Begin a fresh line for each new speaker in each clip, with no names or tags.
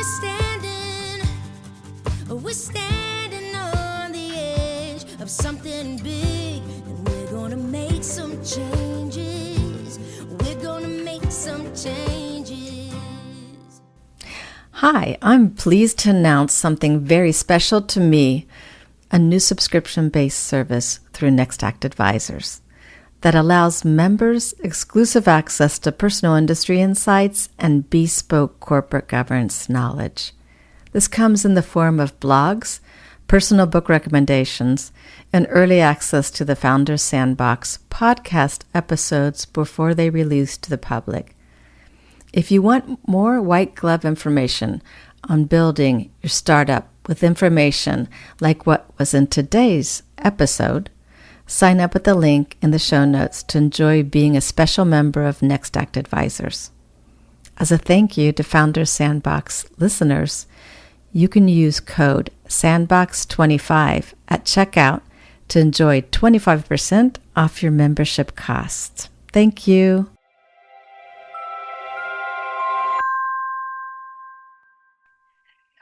We're standing on the edge of something big, and we're gonna make some changes. We're gonna make some changes.
Hi, I'm pleased to announce something very special to me, a new subscription-based service through NextAct Advisors that allows members exclusive access to personal industry insights and bespoke corporate governance knowledge. This comes in the form of blogs, personal book recommendations, and early access to the Founders Sandbox podcast episodes before they release to the public. If you want more white glove information on building your startup with information like what was in today's episode, sign up at the link in the show notes to enjoy being a special member of NextAct Advisors. As a thank you to Founders Sandbox listeners, you can use code SANDBOX25 at checkout to enjoy 25% off your membership costs. Thank you.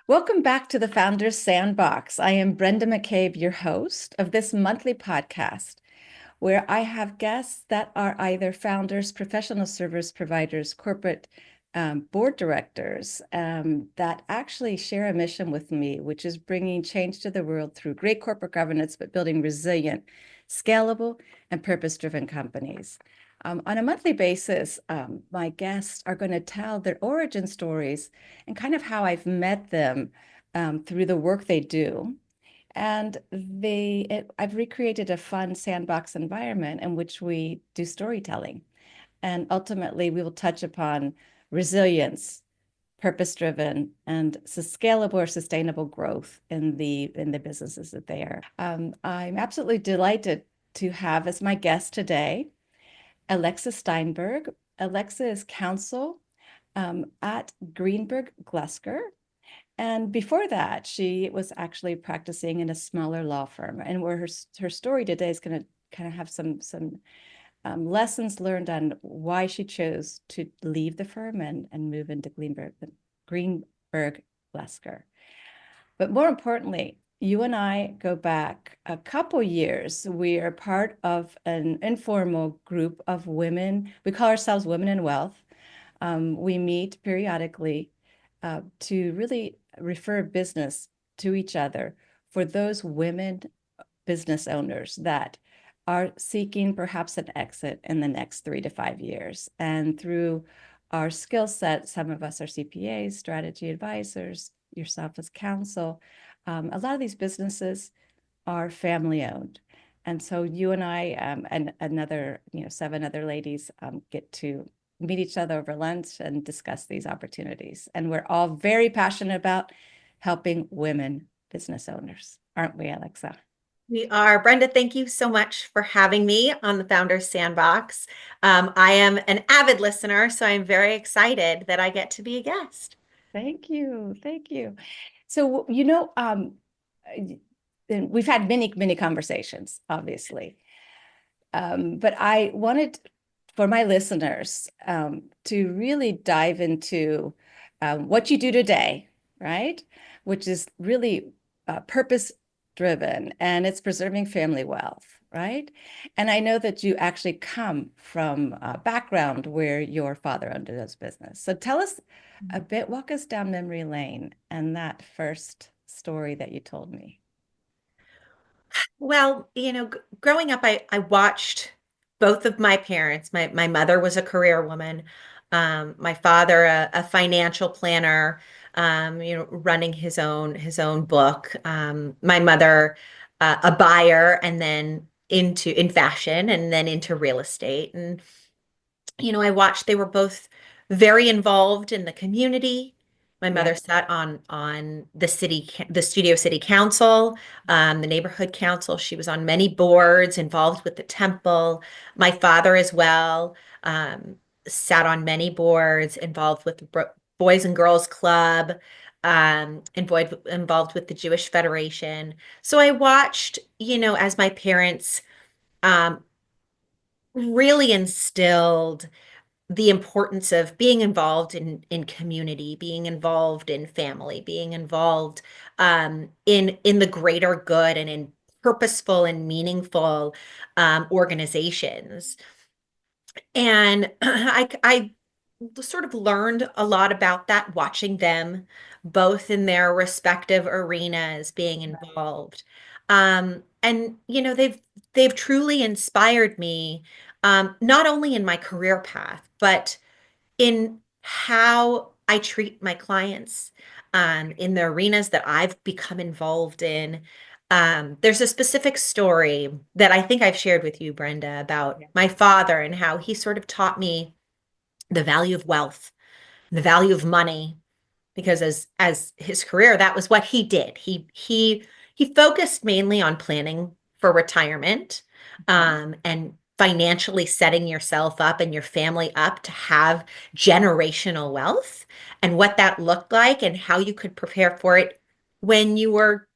Welcome back to the Founders Sandbox. I am Brenda McCabe, your host of this monthly podcast, where I have guests that are either founders, professional service providers, corporate board directors that actually share a mission with me, which is bringing change to the world through great corporate governance, but building resilient, scalable, and purpose-driven companies. On a monthly basis, my guests are going to tell their origin stories and kind of how I've met them through the work they do. And I've recreated a fun sandbox environment in which we do storytelling. And ultimately, we will touch upon resilience, purpose-driven, and scalable or sustainable growth in the businesses that they are. I'm absolutely delighted to have as my guest today Alexa Steinberg. Alexa is counsel at Greenberg Lasker. And before that, she was actually practicing in a smaller law firm. And where her story today is going to kind of have some lessons learned on why she chose to leave the firm and move into Greenberg Lasker. But more importantly, you and I go back a couple years. We are part of an informal group of women. We call ourselves Women in Wealth. We meet periodically to really refer business to each other for those women business owners that are seeking perhaps an exit in the next 3 to 5 years. And through our skill set, some of us are CPAs, strategy advisors, yourself as counsel. A lot of these businesses are family owned. And so you and I and another, 7 other ladies get to meet each other over lunch and discuss these opportunities. And we're all very passionate about helping women business owners, aren't we, Alexa?
We are. Brenda, thank you so much for having me on the Founders Sandbox. I am an avid listener, so I'm very excited that I get to be a guest.
Thank you. Thank you. So, we've had many conversations, obviously. But I wanted for my listeners to really dive into what you do today, right? Which is really purpose-driven, and it's preserving family wealth, right? And I know that you actually come from a background where your father owned his business. So tell us a bit, walk us down memory lane and that first story that you told me.
Well, growing up, I watched both of my parents. My mother was a career woman. My father, a financial planner, running his own book. My mother, a buyer, and then in fashion, and then into real estate. And I watched. They were both very involved in the community. My mother sat on the Studio City Council, the neighborhood council. She was on many boards, involved with the temple. My father as well sat on many boards, involved with the Boys and Girls Club, involved with the Jewish Federation. So I watched, as my parents really instilled the importance of being involved in community, being involved in family, being involved in the greater good and in purposeful and meaningful organizations. And I sort of learned a lot about that watching them both in their respective arenas being involved. And they've truly inspired me, not only in my career path, but in how I treat my clients, in the arenas that I've become involved in. There's a specific story that I think I've shared with you, Brenda, about my father and how he sort of taught me the value of wealth, the value of money, because as his career, that was what he did. He focused mainly on planning for retirement, and financially setting yourself up and your family up to have generational wealth, and what that looked like and how you could prepare for it when you were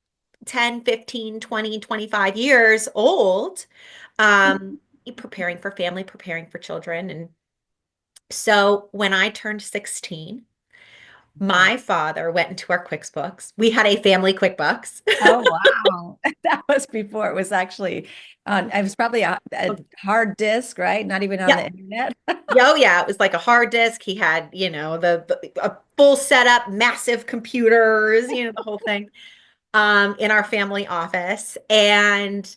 10, 15, 20, 25 years old, preparing for family, preparing for children. And so when I turned 16, my father went into our QuickBooks. We had a family QuickBooks.
Oh, wow. That was before it was actually on, it was probably a hard disk, right? Not even on the internet.
Oh, yeah. It was like a hard disk. He had, a full setup, massive computers, the whole thing, in our family office. And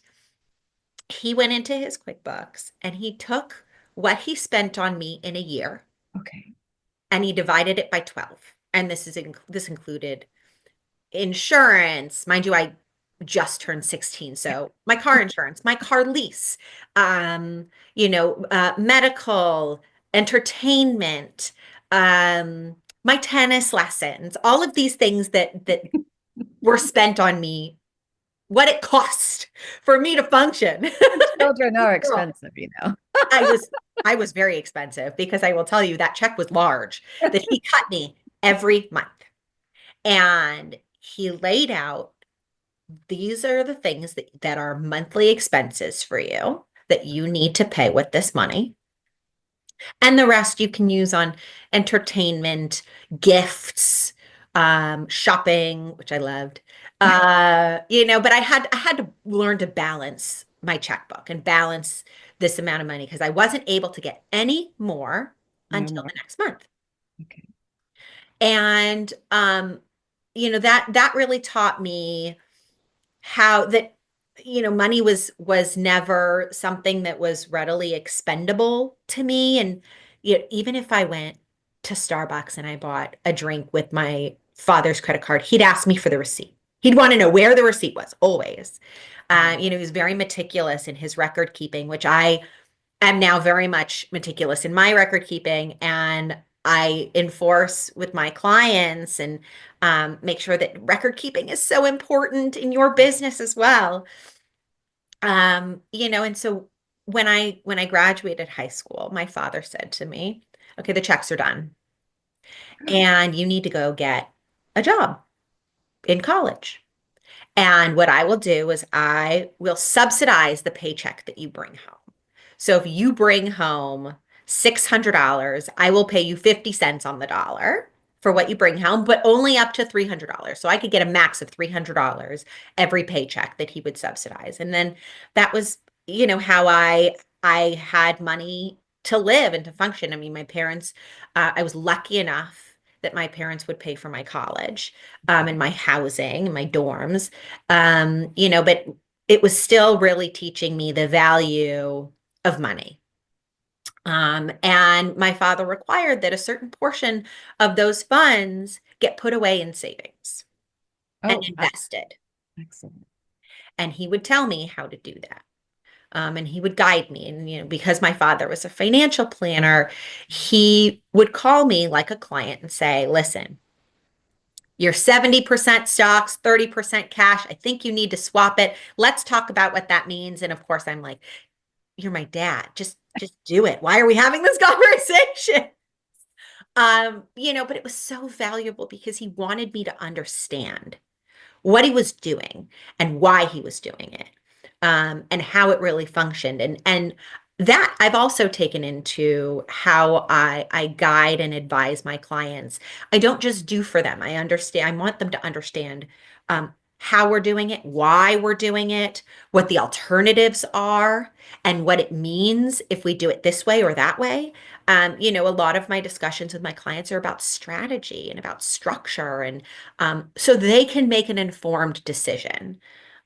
he went into his QuickBooks and he took what he spent on me in a year.
Okay.
And he divided it by 12. And this included insurance. Mind you, I just turned 16. So my car insurance, my car lease, medical, entertainment, my tennis lessons, all of these things that were spent on me, what it cost for me to function.
Children are expensive,
I was very expensive, because I will tell you that check was large that he cut me every month. And he laid out, these are the things that are monthly expenses for you that you need to pay with this money. And the rest you can use on entertainment, gifts, shopping, which I loved. But I had to learn to balance my checkbook and balance this amount of money, because I wasn't able to get any more until the next month.
Okay.
And that really taught me how that money was never something that was readily expendable to me. And even if I went to Starbucks and I bought a drink with my father's credit card, he'd ask me for the receipt. He'd want to know where the receipt was, always. He was very meticulous in his record keeping, which I am now very much meticulous in my record keeping, and I enforce with my clients, and make sure that record keeping is so important in your business as well. And so when I graduated high school, my father said to me, okay, the checks are done and you need to go get a job in college. And what I will do is I will subsidize the paycheck that you bring home. So if you bring home $600, I will pay you 50 cents on the dollar for what you bring home, but only up to $300. So I could get a max of $300 every paycheck that he would subsidize. And then that was, how I had money to live and to function. I mean, my parents, I was lucky enough that my parents would pay for my college, and my housing and my dorms, but it was still really teaching me the value of money. And my father required that a certain portion of those funds get put away in savings and invested.
Excellent.
And he would tell me how to do that. And he would guide me. And, because my father was a financial planner, he would call me like a client and say, listen, you're 70% stocks, 30% cash. I think you need to swap it. Let's talk about what that means. And of course, I'm like, you're my dad. Just do it. Why are we having this conversation? But it was so valuable because he wanted me to understand what he was doing and why he was doing it, and how it really functioned. And that I've also taken into how I guide and advise my clients. I don't just do for them. I understand. I want them to understand how we're doing it, why we're doing it, what the alternatives are, and what it means if we do it this way or that way. A lot of my discussions with my clients are about strategy and about structure, and so they can make an informed decision.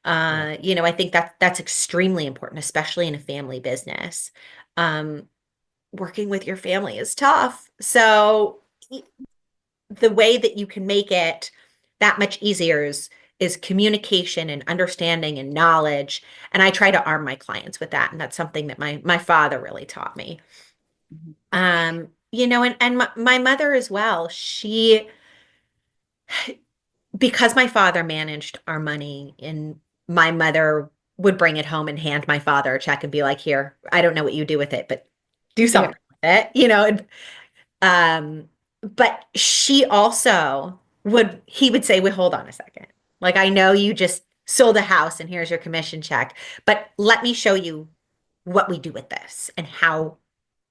Yeah.
I think that's extremely important, especially in a family business. Um, Working with your family is tough. So the way that you can make it that much easier is communication and understanding and knowledge. And I try to arm my clients with that. And that's something that my father really taught me.
Mhm.
And my mother as well, because my father managed our money and my mother would bring it home and hand my father a check and be like, here, I don't know what you do with it, but do
Yeah.
something with it. Um, but she also he would say, well, hold on a second. Like, I know you just sold a house and here's your commission check, but let me show you what we do with this and how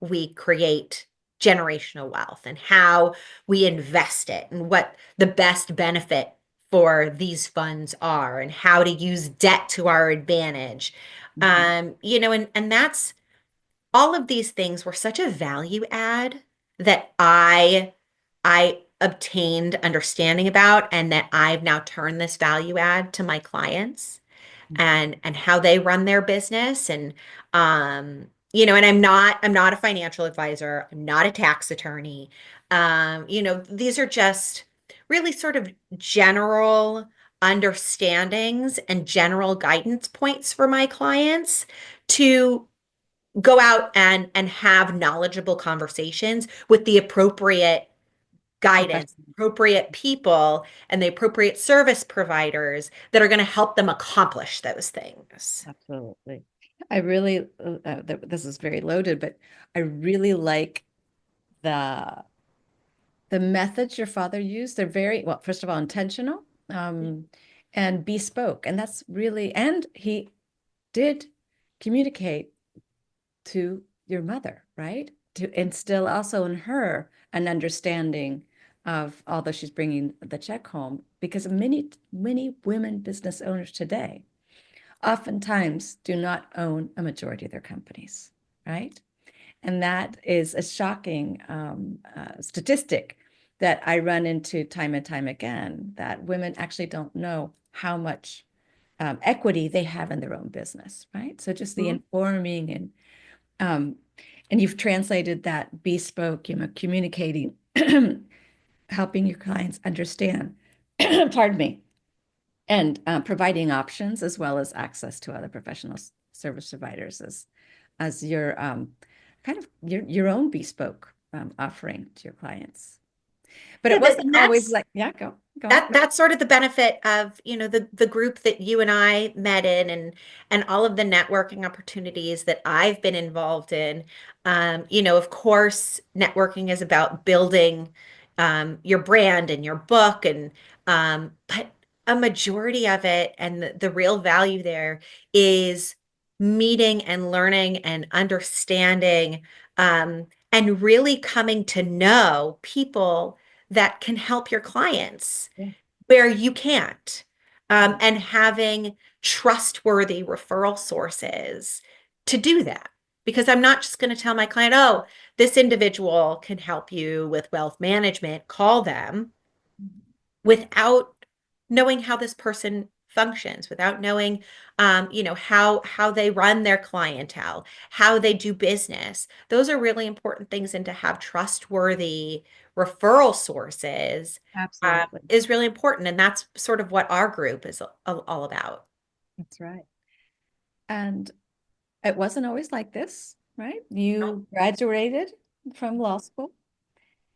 we create generational wealth and how we invest it and what the best benefit for these funds are and how to use debt to our advantage.
Mhm.
And that's all of these things were such a value add that I obtained understanding about and that I've now turned this value add to my clients
Mhm.
and how they run their business and I'm not a financial advisor, I'm not a tax attorney. These are just really sort of general understandings and general guidance points for my clients to go out and have knowledgeable conversations with the appropriate guidance,
Professional.
appropriate people, and the appropriate service providers that are going to help them accomplish those things.
Absolutely. I really, this is very loaded, but I really like the the methods your father used. They're very, well, first of all, intentional, and bespoke. And that's really, and he did communicate to your mother, right? To instill also in her an understanding of, although she's bringing the check home, because many women business owners today oftentimes do not own a majority of their companies, right? And that is a shocking statistic that I run into time and time again, that women actually don't know how much equity they have in their own business, right? So just the
Mhm.
informing um, and you've translated that bespoke, communicating, helping your clients understand, pardon me, and providing options as well as access to other professional service providers as your kind of your own bespoke offering to your clients. But
Yeah,
it wasn't
and
always
that's
like, yeah, go ahead.
that's sort of the benefit of, the group that you and I met in and all of the networking opportunities that I've been involved in. Of course, networking is about building your brand and your book and but a majority of it and the real value there is meeting and learning and understanding and really coming to know people that can help your clients
Yeah.
where you can't,
Mhm.
and having trustworthy referral sources to do that. Because I'm not just going to tell my client, oh, this individual can help you with wealth management, call them without knowing how this person functions, without knowing, how they run their clientele, how they do business. Those are really important things, and to have trustworthy referral sources
Absolutely.
is really important, and that's sort of what our group is all about.
That's right. And it wasn't always like this, right?
No.
You graduated from law school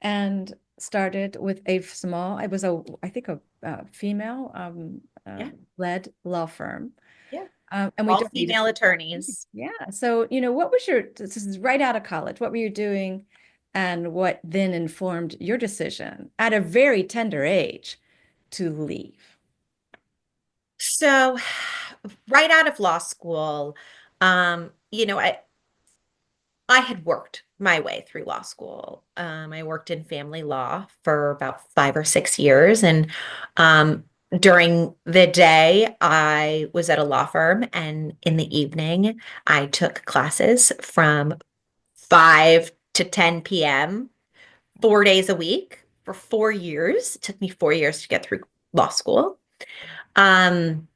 and started with a small, it was I think a female
Yeah,
led law firm.
yeah.
And we
All
don't need to
female
say that.
attorneys.
Yeah. So, what was this is right out of college. What were you doing? And what then informed your decision at a very tender age to leave?
So, right out of law school, um, you know, I I had worked my way through law school. I worked in family law for about 5 or 6 years. And during the day, I was at a law firm. And in the evening, I took classes from 5 to 10 p.m., 4 days a week for 4 years. It took me 4 years to get through law school. Um,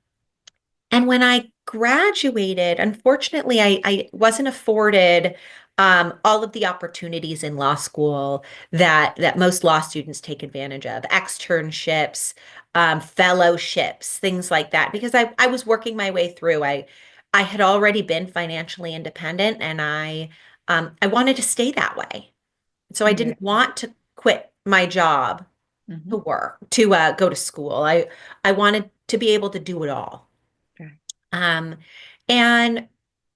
and when I graduated, unfortunately, I wasn't afforded all of the opportunities in law school that most law students take advantage of, externships, fellowships, things like that, because I was working my way through. I had already been financially independent, and I wanted to stay that way. So I
Yeah.
didn't want to quit my job to
Mhm.
work, to go to school. I wanted to be able to do it all.
Right.
Um, and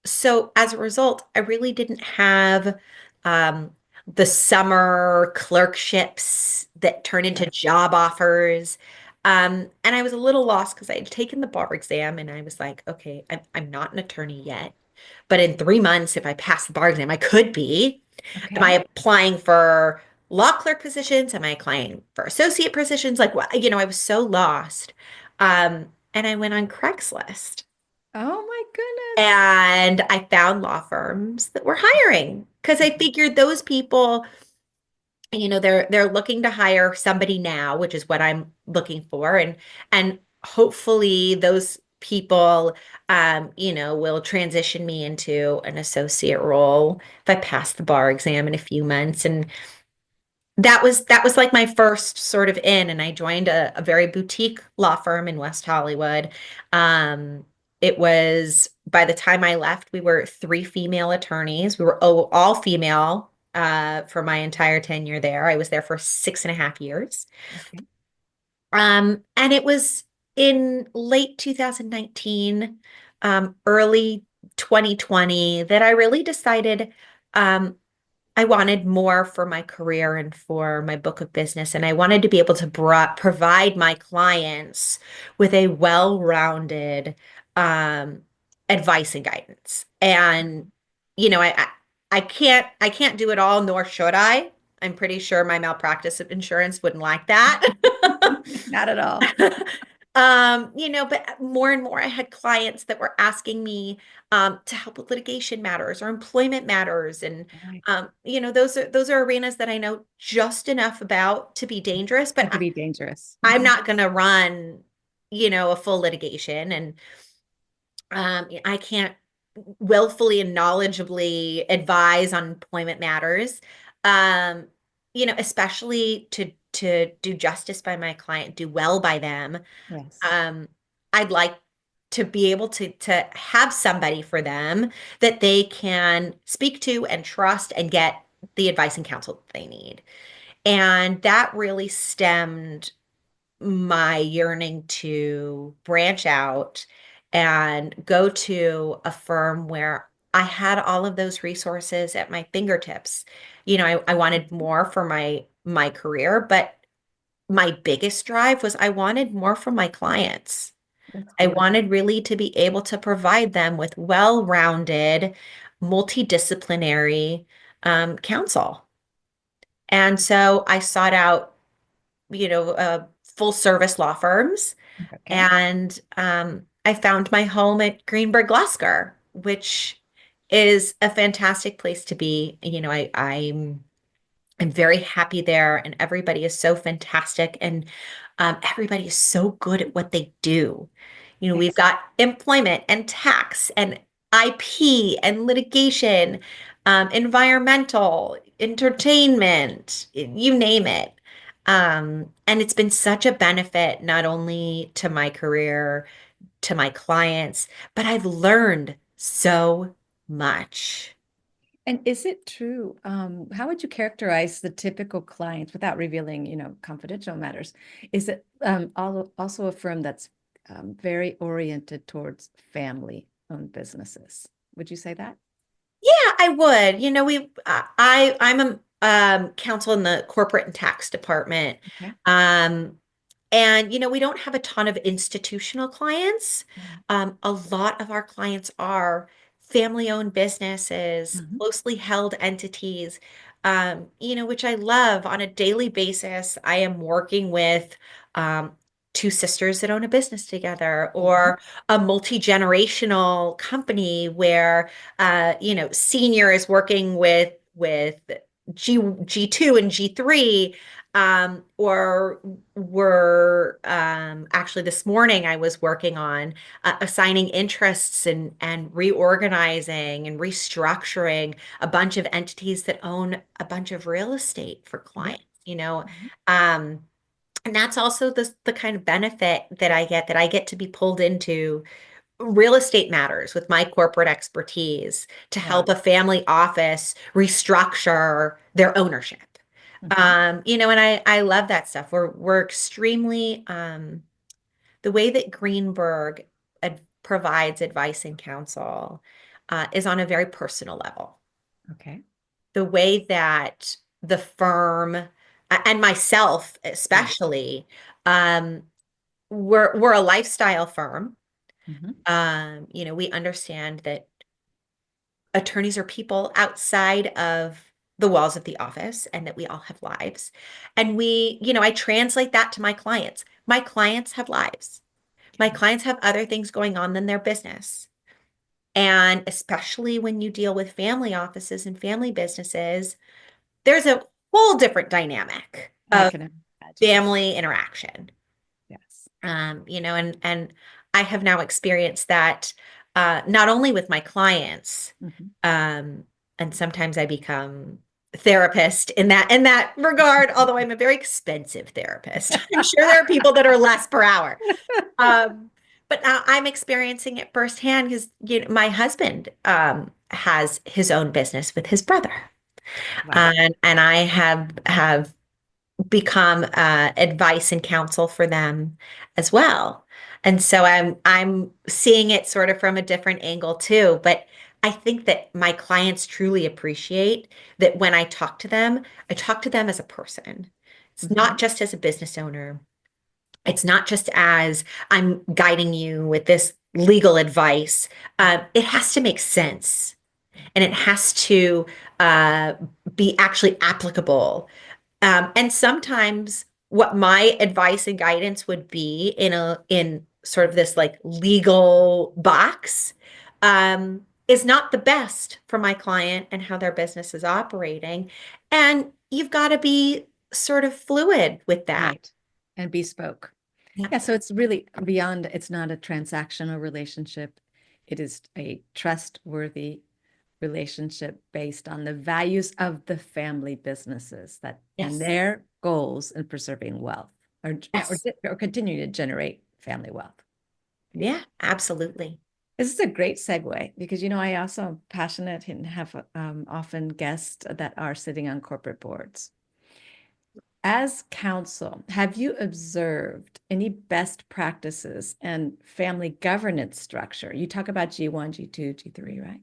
so as a result, I really didn't have um, the summer clerkships that turn into
Right.
job offers. And I was a little lost because I had taken the bar exam and I was like, okay, I'm not an attorney yet, but in 3 months, if I pass the bar exam, I could be. Am I
Okay.
applying for law clerk positions? Am I applying for associate positions? Like, I was so lost. And I went on Craigslist
Oh my goodness.
and I found law firms that were hiring because I
Mhm.
figured those people, they're looking to hire somebody now, which is what I'm looking for, and hopefully those people, will transition me into an associate role if I pass the bar exam in a few months. And that was like my first sort of in, and I joined a very boutique law firm in West Hollywood. It was by the time I left, we were three female attorneys. We were all female for my entire tenure there. I was there for 6.5 years.
Okay.
And it was in late 2019, early 2020 that I really decided um, I wanted more for my career and for my book of business. And I wanted to be able to provide my clients with a well-rounded um, advice and guidance. And, I can't do it all, nor should I. I'm pretty sure my malpractice insurance wouldn't like that.
Not at all.
But more and more I had clients that were asking me to help with litigation matters or employment matters. And
Right.
those are arenas that I know just enough about to be dangerous, but
And to be dangerous.
I'm
Mhm.
not going to run, a full litigation. And I can't willfully and knowledgeably advise on employment matters. Um, especially to do justice by my client, do well by them.
Yes.
um, I'd like to be able to have somebody for them that they can speak to and trust and get the advice and counsel that they need. And that really stemmed my yearning to branch out and go to a firm where I had all of those resources at my fingertips. I wanted
Mhm.
more for my career, but my biggest drive was I wanted more from my clients.
That's
I
wonderful.
wanted really to be able to provide them with well-rounded, multidisciplinary counsel. And so I sought out, full service law firms,
Okay.
and I found my home at Greenberg Lasker, which is a fantastic place to be. I'm very happy there, and everybody is so fantastic, and everybody is so good at what they do. We've
Yes.
got employment and tax and IP and litigation, environmental, entertainment, you name it. And it's been such a benefit not only to my career, to my clients, but I've learned so much.
And is it true? How would you characterize the typical client without revealing, confidential matters? Is it also a firm that's very oriented towards family-owned businesses? Would you say that?
Yeah, I would. I'm a counsel in the corporate and tax department.
Okay.
Um, and we don't have a ton of institutional clients.
Right.
A lot of our clients are family-owned businesses,
Mhm.
closely held entities, which I love. On a daily basis, I am working with um, two sisters that own a business together,
Mhm.
or a multi-generational company where senior is working with G2 and G3, or we're actually this morning I was working on assigning interests and reorganizing and restructuring a bunch of entities that own a bunch of real estate for
Yeah.
clients, you know.
Mhm.
Um, and that's also the kind of benefit that I get to be pulled into real estate matters with my corporate expertise to
Wow.
help a family office restructure their ownership.
Mhm.
And I love that stuff. We're extremely the way that Greenberg provides advice and counsel is on a very personal level.
Okay.
The way that the firm and myself
Yeah.
especially, um, we're a lifestyle firm.
Mhm.
We understand that attorneys are people outside of the walls of the office and that we all have lives. And I translate that to my clients. My clients have lives. My
Okay.
clients have other things going on than their business. And especially when you deal with family offices and family businesses, there's a whole different dynamic
I
of
can imagine.
family interaction.
Yes.
And I have now experienced that not only with my clients,
Mhm.
um, and sometimes I become therapist in that regard, although I'm a very expensive therapist. I'm sure there are people that are less per hour. Um, but I'm experiencing it firsthand because my husband has his own business with his brother,
Wow.
and I have become advice and counsel for them as well. And so I'm seeing it sort of from a different angle too. But I think that my clients truly appreciate that when I talk to them, I talk to them as a person. It's not
Mhm.
just as a business owner. It's not just as I'm guiding you with this legal advice. It has to make sense and it has to uh, be actually applicable. And sometimes what my advice and guidance would be in sort of this like legal box is not the best for my client and how their business is operating. And you've got to be sort of fluid with that.
Right. And bespoke.
Yep.
Yeah, so it's really beyond, it's not a transactional relationship. It is a trustworthy relationship based on the values of the family businesses that and
Yes.
their goals in preserving wealth
Yes.
or continuing to generate family wealth.
Yeah, absolutely.
This is a great segue because, I also am passionate and have often guests that are sitting on corporate boards. As counsel, have you observed any best practices and family governance structure? You talk about G1, G2, G3, right?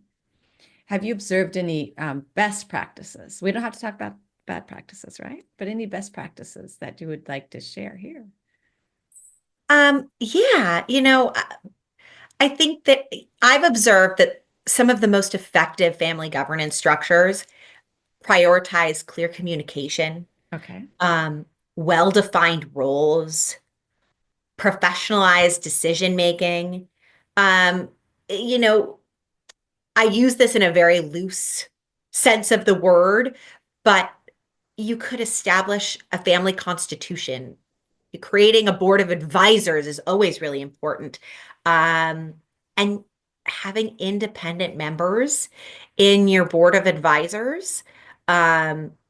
Have you observed any best practices? We don't have to talk about bad practices, right? But any best practices that you would like to share here?
Yeah, I think that I've observed that some of the most effective family governance structures prioritize clear communication,
Okay.
um, well-defined roles, professionalized decision making. Um, you know, I use this in a very loose sense of the word, but you could establish a family constitution. Creating a board of advisors is always really important. Um, and having independent members in your board of advisors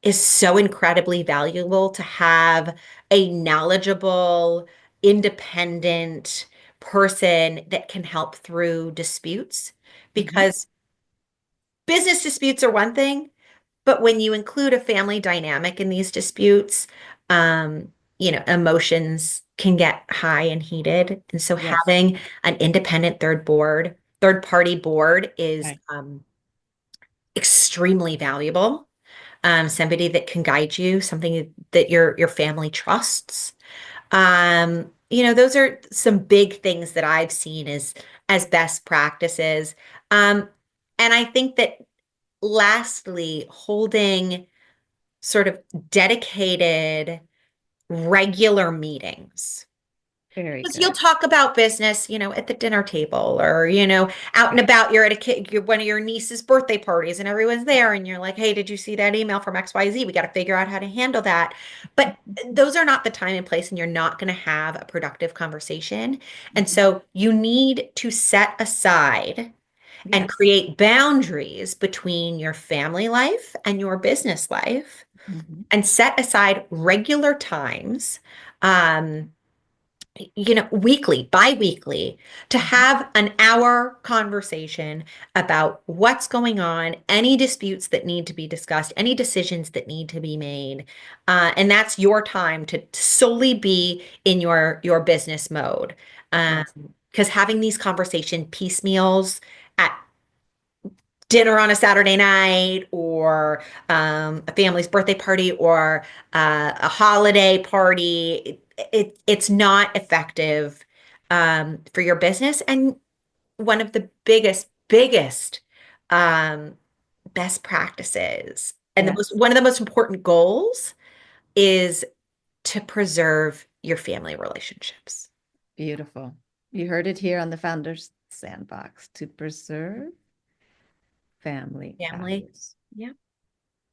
is so incredibly valuable to have a knowledgeable, independent person that can help through disputes
Mhm.
because business disputes are one thing, but when you include a family dynamic in these disputes, emotions can get high and heated. And so
Yes.
having an independent third party board is
Right.
extremely valuable. Somebody that can guide you, something that your family trusts. Those are some big things that I've seen as best practices. Um, And I think that lastly, holding sort of dedicated, regular meetings.
Very
Because you'll
good.
talk about business, at the dinner table or, out and
Right.
about. You're at one of your niece's birthday parties and everyone's there and you're like, hey, did you see that email from XYZ? We got to figure out how to handle that. But those are not the time and place, and you're not going to have a productive conversation. And
Mhm.
so you need to set aside and
Yes.
create boundaries between your family life and your business life,
Mhm.
and set aside regular times. Um, weekly, bi-weekly, to
Mhm.
have an hour conversation about what's going on, any disputes that need to be discussed, any decisions that need to be made. And that's your time to solely be in your business mode.
Yes.
Because having these conversation piecemeals at dinner on a Saturday night, or a family's birthday party, or a holiday party, it's not effective for your business. And one of the biggest um, best practices, and
Yes.
one of the most important goals is to preserve your family relationships.
Beautiful. You heard it here on the Founders Sandbox to preserve family
Family.
values.
Yeah,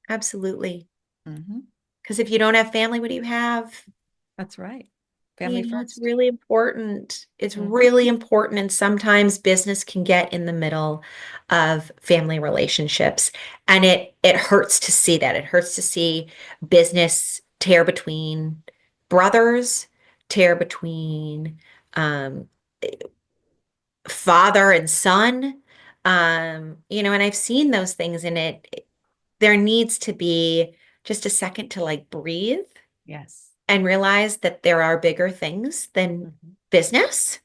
absolutely.
Mhm.
Because if you don't have family, what do you have?
That's right. Family
It's
first.
really important. It's
Mhm.
really important. And sometimes business can get in the middle of family relationships. And it hurts to see that. It hurts to see business tear between brothers, tear between um, father and son. And I've seen those things, and there needs to be just a second to like breathe
Yes.
and realize that there are bigger things than
Mhm.
business,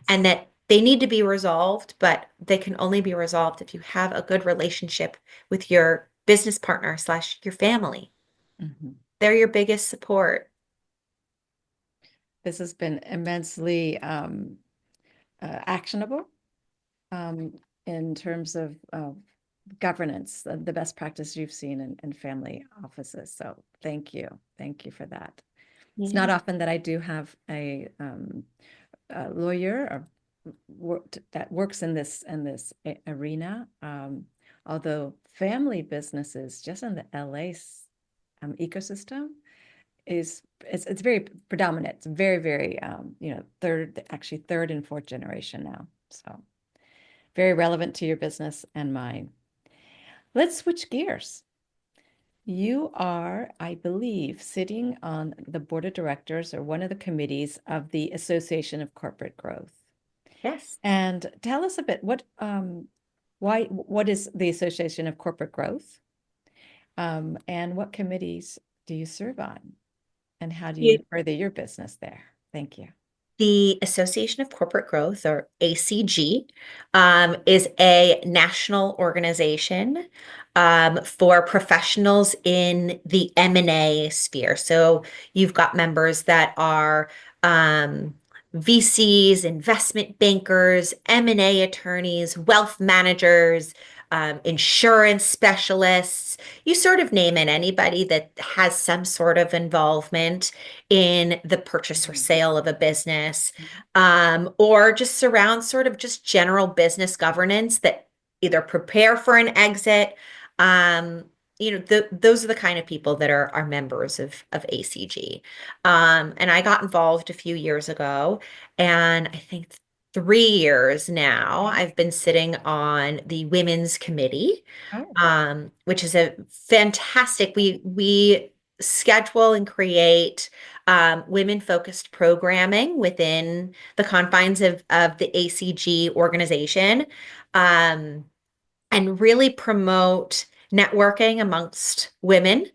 and
Yes.
that they need to be resolved, but they can only be resolved if you have a good relationship with your business partner slash your family.
Mhm.
They're your biggest support.
This has been immensely actionable um, in terms of governance, the best practice you've seen in family offices. So thank you. Thank you for that. It's
Yeah.
not often that I do have a lawyer that works in this arena. Although family businesses, just in the LA ecosystem, it's very predominant. It's very, very third and fourth generation now. So very relevant to your business and mine. Let's switch gears. You are, I believe, sitting on the board of directors or one of the committees of the Association of Corporate Growth.
Yes.
And tell us a bit what is the Association of Corporate Growth? And what committees do you serve on? And how do you further your business there? Thank you.
The Association of Corporate Growth, or ACG, is a national organization for professionals in the M&A sphere. So you've got members that are VCs, investment bankers, M&A attorneys, wealth managers, insurance specialists. You sort of name it, anybody that has some sort of involvement in the purchase or
Mhm.
sale of a business, or just surround sort of just general business governance, that either prepare for an exit. Those are the kind of people that are members of ACG. And I got involved a few years ago, and I think 3 years now, I've been sitting on the women's committee,
Oh,
which is a fantastic. We schedule and create women-focused programming within the confines of the ACG organization, um, and really promote networking amongst women.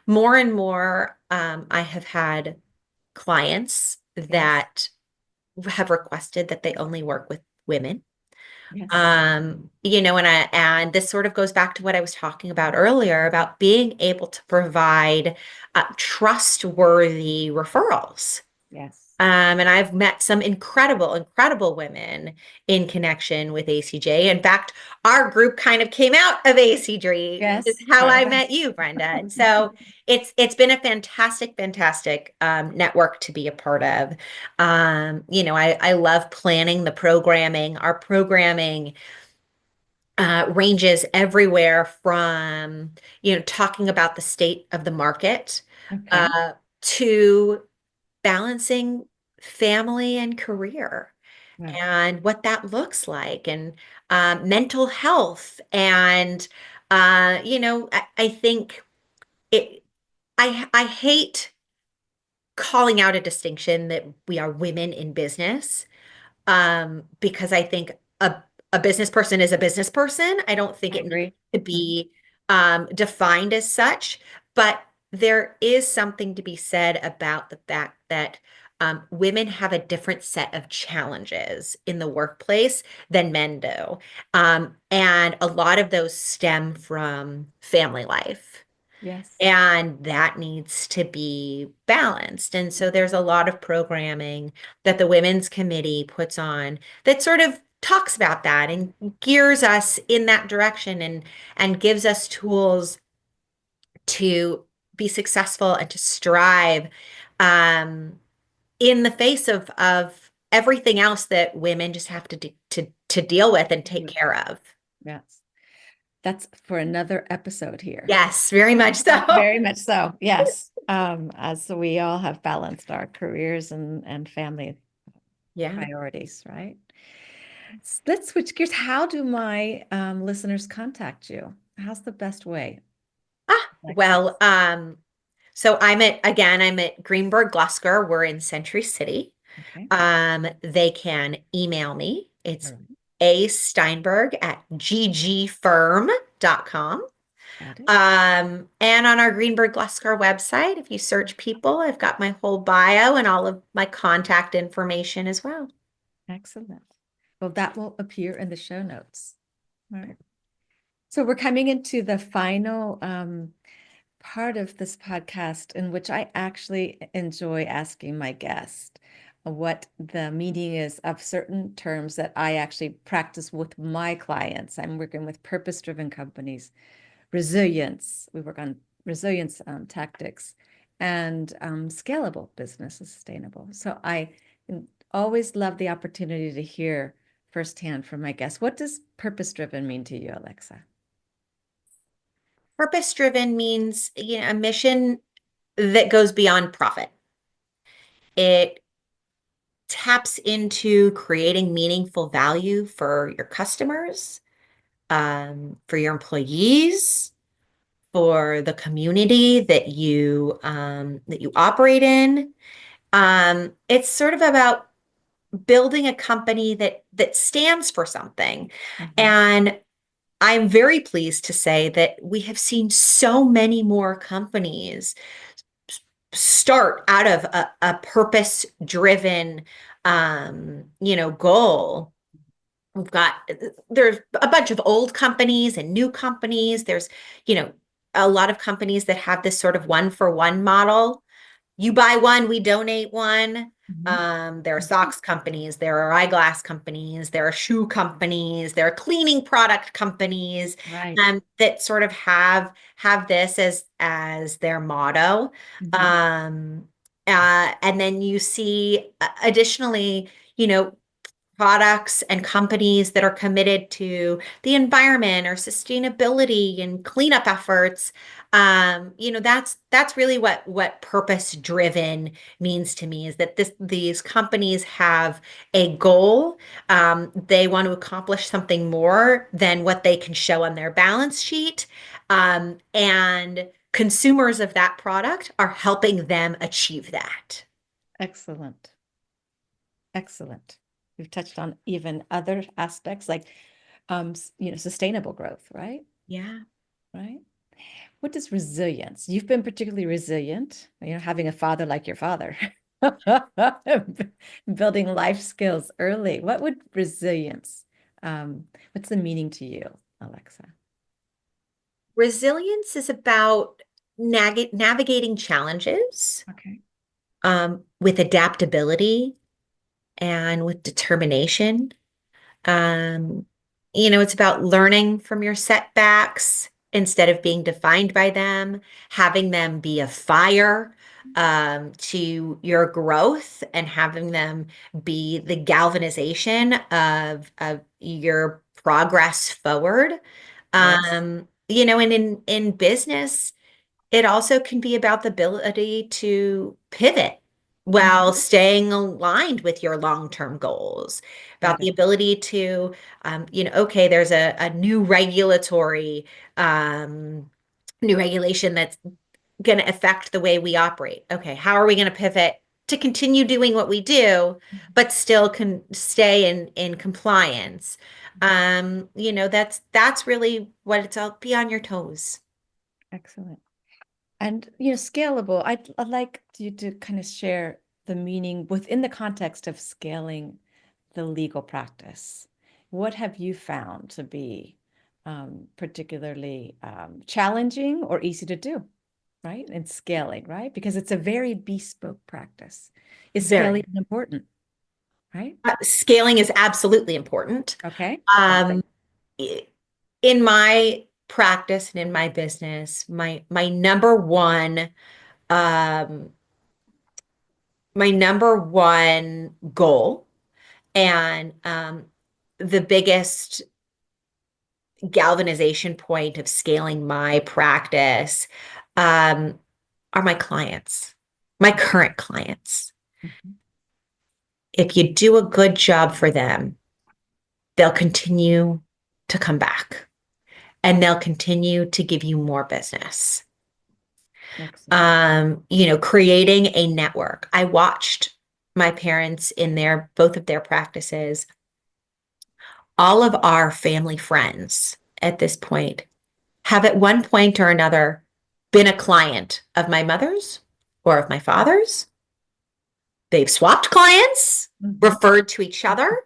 More and more, I have had clients
yes,
that have requested that they only work with women.
yes,
And this sort of goes back to what I was talking about earlier about being able to provide trustworthy referrals.
yes.
And I've met some incredible, incredible women in connection with ACJ. In fact, our group kind of came out of ACJ, which is
Yes,
how I
yes.
met you, Brenda. And so it's been a fantastic, fantastic network to be a part of. I love planning the programming. Our programming ranges everywhere from, talking about the state of the market
Okay.
uh, to balancing family and career
Wow.
and what that looks like and mental health. And, I think it, I hate calling out a distinction that we are women in business because I think a business person is a business person. I don't think
I
it needs
agree.
to
Mhm.
be defined as such, but there is something to be said about the fact that women have a different set of challenges in the workplace than men do. And a lot of those stem from family life.
Yes.
And that needs to be balanced. And so there's a lot of programming that the Women's Committee puts on that sort of talks about that and gears us in that direction and gives us tools to be successful and to strive um, in the face of everything else that women just have to deal with and take
Mhm.
care of.
Yes. That's for another episode here.
Yes, very much so.
Very much so. Yes. As we all have balanced our careers and family
Yeah.
priorities, right? Let's switch gears. How do my listeners contact you? How's the best way, Alexa?
Well, so I'm at Greenberg Lasker. We're in Century City.
Okay.
They can email me.
All
It's
right.
A Steinberg at ggfirm.com.
Got it.
And on our Greenberg Lasker website, if you search people, I've got my whole bio and all of my contact information as well.
Excellent. Well, that will appear in the show notes. All right. So we're coming into the final part of this podcast in which I actually enjoy asking my guest what the meaning is of certain terms that I actually practice with my clients. I'm working with purpose-driven companies, resilience. We work on resilience tactics and scalable business and sustainable. So I always love the opportunity to hear firsthand from my guests. What does purpose-driven mean to you, Alexa?
Purpose driven means, a mission that goes beyond profit. It taps into creating meaningful value for your customers, for your employees, for the community that you operate in. It's sort of about building a company that stands for something.
Mhm.
And I'm very pleased to say that we have seen so many more companies start out of a purpose-driven, goal. There's a bunch of old companies and new companies. There's, you know, a lot of companies that have this sort of one for one model. You buy one, we donate one.
Mhm.
There are socks companies, there are eyeglass companies, there are shoe companies, there are cleaning product companies,
Right.
that sort of have this as their motto.
Mhm.
And then you see additionally, you know, products and companies that are committed to the environment or sustainability and cleanup efforts. That's really what purpose driven means to me, is that these companies have a goal. They want to accomplish something more than what they can show on their balance sheet. And consumers of that product are helping them achieve that.
Excellent. Excellent. We've touched on even other aspects like, sustainable growth, right?
Yeah.
Right. What does resilience? You've been particularly resilient, having a father like your father, building life skills early. What would resilience, what's the meaning to you, Alexa?
Resilience is about navigating challenges,
Okay.
with adaptability and with determination. Um, it's about learning from your setbacks instead of being defined by them, having them be a fire to your growth and having them be the galvanization of your progress forward.
Yes.
And in business, it also can be about the ability to pivot while
Mhm.
staying aligned with your long-term goals, about the
Beautiful.
ability to, okay, there's a um, new regulation that's going to affect the way we operate. Okay, how are we going to pivot to continue doing what we do, but still can stay in compliance? That's really what it's all, be on your toes.
Excellent. And scalable. I'd like you to kind of share the meaning within the context of scaling the legal practice. What have you found to be particularly challenging or easy to do, right? And scaling, right? Because it's a very bespoke practice. Is scaling
Very.
important, right?
Scaling is absolutely important.
Okay. Perfect.
Um, in my practice and in my business, um, my number one goal and the biggest galvanization point of scaling my practice um, are my clients, my current clients.
Mhm.
If you do a good job for them, they'll continue to come back and they'll continue to give you more business.
Excellent.
Creating a network. I watched my parents in both of their practices. All of our family friends at this point have at one point or another been a client of my mother's or of my father's. They've swapped clients,
Mhm.
referred to each other,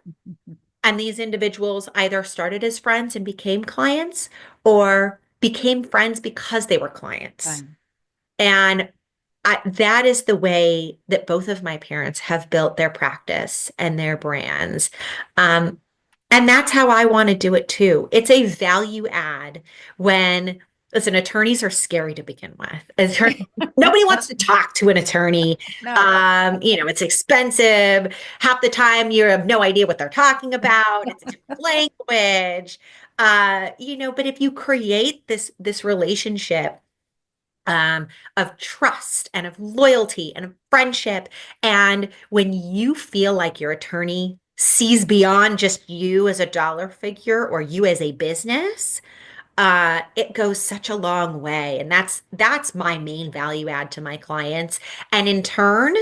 and these individuals either started as friends and became clients or became friends because they were clients.
Fine.
And that is the way that both of my parents have built their practice and their brands. Um, and that's how I want to do it too. It's a value add when, listen, attorneys are scary to begin with. Nobody wants to talk to an attorney.
No.
It's expensive. Half the time you have no idea what they're talking about. It's a different language. But if you create this relationship um, of trust and of loyalty and of friendship. And when you feel like your attorney sees beyond just you as a dollar figure or you as a business, it goes such a long way. And that's my main value add to my clients. And in turn,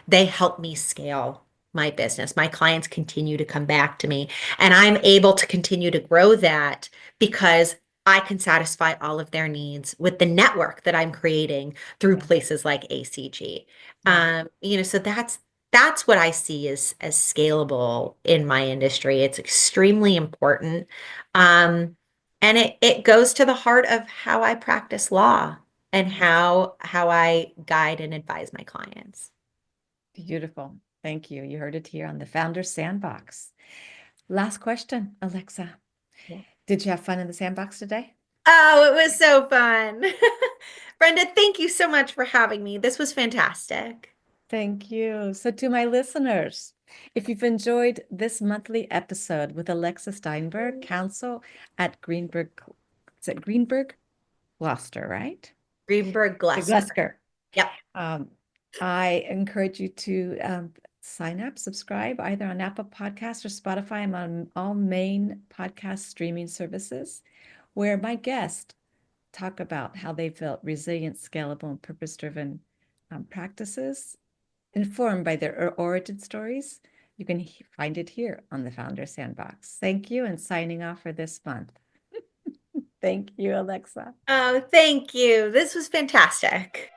they help me scale my business. My clients continue to come back to me, and I'm able to continue to grow that because I can satisfy all of their needs with the network that I'm creating through
Yeah.
places like ACG.
Yeah.
So that's what I see as scalable in my industry. It's extremely important. Um, and it goes to the heart of how I practice law and how I guide and advise my clients.
Beautiful. Thank you. You heard it here on the Founders Sandbox. Last question, Alexa.
Yeah.
Did you have fun in the sandbox today?
Oh, it was so fun. Brenda, thank you so much for having me. This was fantastic.
Thank you. So, to my listeners, if you've enjoyed this monthly episode with Alexa Steinberg, counsel at Greenberg, is it Greenberg Lasker, right?
Greenberg Lasker.
Lasker.
Yep.
Um, I encourage you to sign up, subscribe either on Apple Podcasts or Spotify. I'm on all main podcast streaming services where my guests talk about how they built resilient, scalable, and purpose-driven practices informed by their origin stories. You can find it here on the Founders Sandbox. Thank you, and signing off for this month. Thank you, Alexa.
Oh, thank you. This was fantastic.